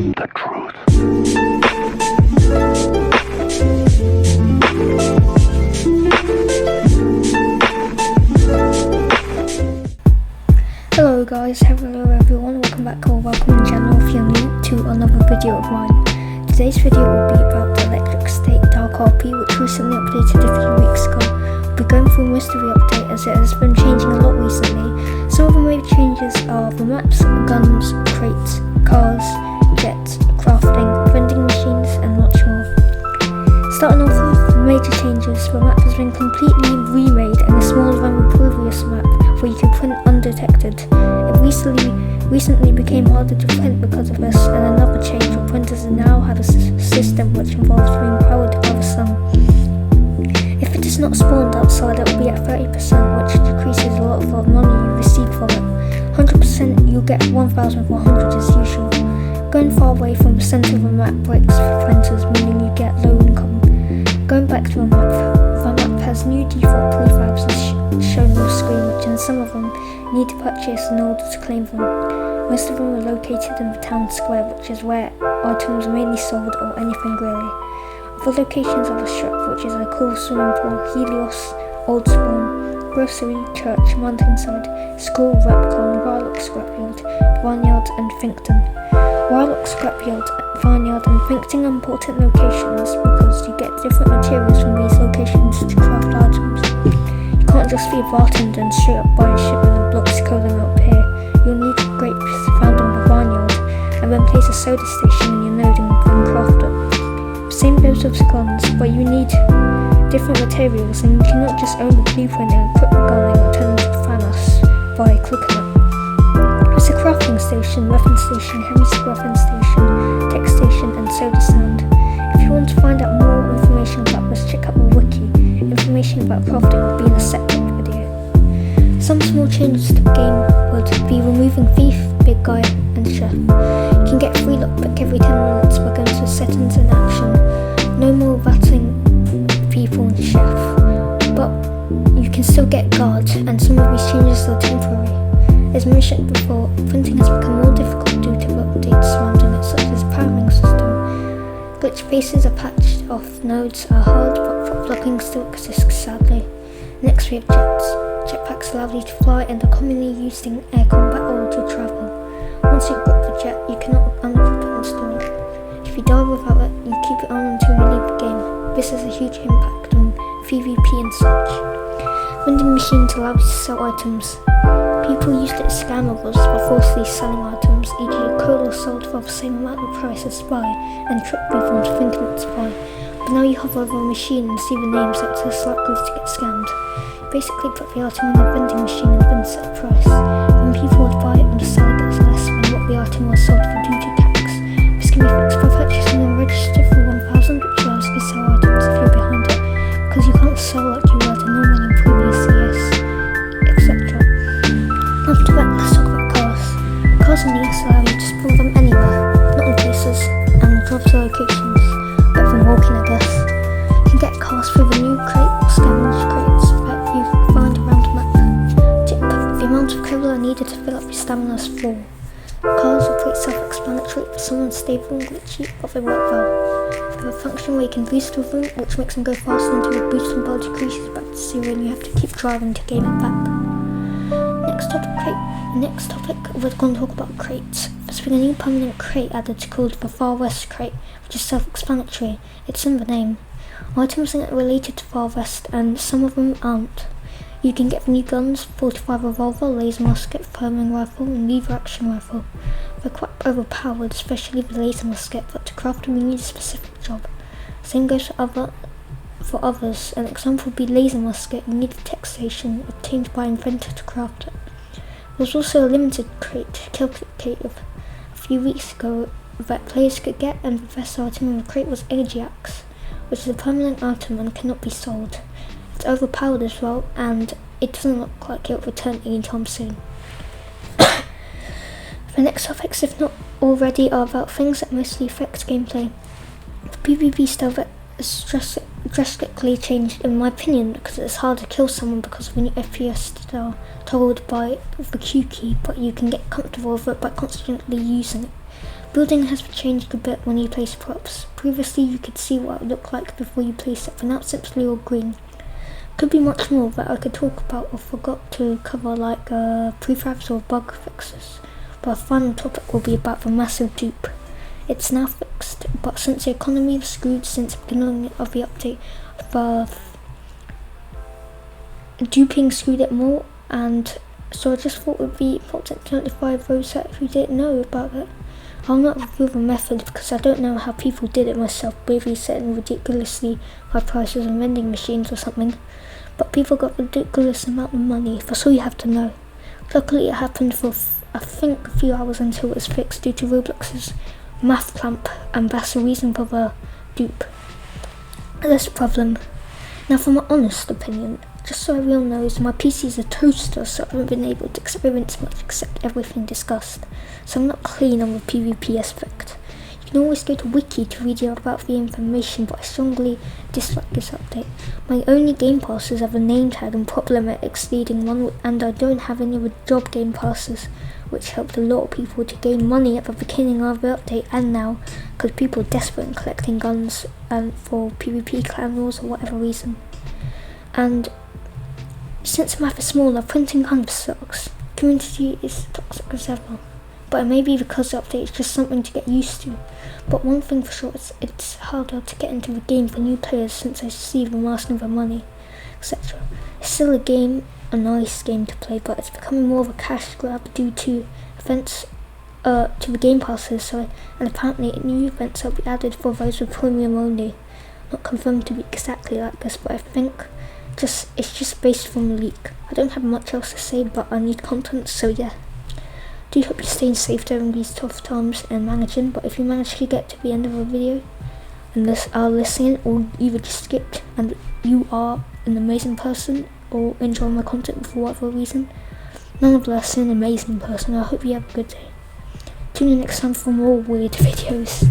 The truth. Hello guys, hello everyone, welcome back or welcome in general if you're new to another video of mine. Today's video will be about the electric state DarkRP, which recently updated a few weeks ago. We'll be going through most of the update as it has been changing a lot recently. Some of the major changes are the maps, guns, crates, cars, jets, crafting, vending machines and much more. Starting off with the major changes, the map has been completely remade and is smaller than the previous map where you could print undetected. It recently became harder to print because of this, and another change where printers now have a system which involves being powered by the sun. If it is not spawned outside, it will be at 30%, which decreases a lot of the money you receive from it. 100% you'll get 1,400 as usual. Going far away from the centre of the map breaks for printers, meaning you get low income. Going back to the map has new default prefabs as shown on the screen, which in some of them you need to purchase in order to claim them. Most of them are located in the town square, which is where items are mainly sold or anything really. Other locations are the shop, which is a cool swimming pool, Helios, Old Spawn, Grocery, Church, Mountainside, School, Repcon, Warlock Scrapyard, Vineyard and Finkton. Warlock Scrapyard, Vineyard and Finkton are important locations because you get different materials from these locations to craft items. You can't just leave Vartan and straight up buy a shipment of blocks coding up here. You'll need grapes found in the vineyard and then place a soda station in your node and then craft it. The same goes with guns, but you need different materials and you cannot just own the blueprint and equip the gun and return it to Thanos by clicking it. There's a crafting station, weapon station, heavy weapon station, tech station and soda stand. If you want to find out more information about this, check out the wiki. Information about crafting will be in a separate video. Some small changes to the game would be removing Thief, Big Guy and Chef. You can get free lockpick every 10 minutes by going to settings in action. No more vatting people and Chef, but you can still get guards and some of these changes are temporary. As mentioned before, printing has become more difficult due to the updates surrounding it, such as powering system. Glitch faces are patched off, nodes are hard, but prop blocking still exists sadly. Next we have jets. Jetpacks allow you to fly and are commonly used in air combat or to travel. Once you grip the jet, you cannot unequip it and store it. If you die without it, you keep it on until you leave the game. This has a huge impact on PvP and such. Vending machines allow you to sell items. People used it to scam others by falsely selling items, e.g. a cola sold for the same amount of price as Spy, and trick people into thinking it's Spy. But now you hover over a machine and see the name, so it's less likely to get scammed. You basically put the item in the vending machine and then set a price. Then people would buy it and the seller gets less than what the item was sold for due to tax. This can be fixed by purchasing a register for 1,000, which allows you to sell items if you're behind it, because you can't sell like you were to normally in previous years, etc. After that, let's talk about cars. Cars in the US allow you to spawn them anywhere, not in places, and drive to locations. Better than walking, I guess. You can get cars through the new crate or scavenge crates that you find around the map. Tip, the amount of cola needed to fill up your stamina is 4. Cars are pretty self-explanatory, but some unstable and glitchy, but they work well. They have a function where you can boost with them, which makes them go faster until the boosting bar decreases back to 0 and you have to keep driving to gain it back. Next topic, we're going to talk about crates. There's been a new permanent crate added called the Far West crate, which is self-explanatory. It's in the name. Items in it are related to Far West, and some of them aren't. You can get new guns, 45 revolver, laser musket, therming rifle, and lever action rifle. They're quite overpowered, especially the laser musket, but to craft them you need a specific job. Same goes for others. An example would be laser musket. You need a tech station obtained by inventor to craft it. There was also a limited crate, Kill Crate, a few weeks ago that players could get, and the best item in the crate was Energy Axe, which is a permanent item and cannot be sold. It's overpowered as well, and it doesn't look like it will return anytime soon. The next topics, if not already, are about things that mostly affect gameplay. The PvP style has drastically changed in my opinion, because it's hard to kill someone because of a new FPS style told by the Q key, but you can get comfortable with it by constantly using it. Building has changed a bit when you place props. Previously you could see what it looked like before you placed it, but now it's simply all green. Could be much more that I could talk about or forgot to cover, like prefabs or bug fixes. But our final topic will be about the massive dupe. It's now fixed, but since the economy was screwed since the beginning of the update, the duping screwed it more, and so I just thought it would be important to notify those who didn't know about it. I'll not reveal the method because I don't know how people did it myself, maybe setting ridiculously high prices on vending machines or something. But people got a ridiculous amount of money, that's all you have to know. Luckily it happened for I think a few hours until it was fixed due to Roblox's math clamp, and that's the reason for the dupe. That's the problem. Now for my honest opinion, just so everyone knows, my PC is a toaster, so I haven't been able to experience much except everything discussed, so I'm not clean on the PvP aspect. You can always go to Wiki to read about the information, but I strongly dislike this update. My only game passes are the name tag and prop limit exceeding one, and I don't have any of the job game passes, which helped a lot of people to gain money at the beginning of the update and now, because people are desperate in collecting guns for PvP clan wars or whatever reason. And since math is smaller, printing guns sucks. Community is toxic as ever. But it may be because the update is just something to get used to. But one thing for sure, it's harder to get into the game for new players since I see them asking for money, etc. It's still a nice game to play, but it's becoming more of a cash grab due to events to the game passes, and apparently new events will be added for those with premium only. Not confirmed to be exactly like this, but I think it's just based from the leak. I don't have much else to say, but I need content, so yeah. Do hope you're staying safe during these tough times and managing, but if you manage to get to the end of the video and are listening, or either just skipped and you are an amazing person or enjoy my content for whatever reason, nonetheless an amazing person, I hope you have a good day. Tune in next time for more weird videos.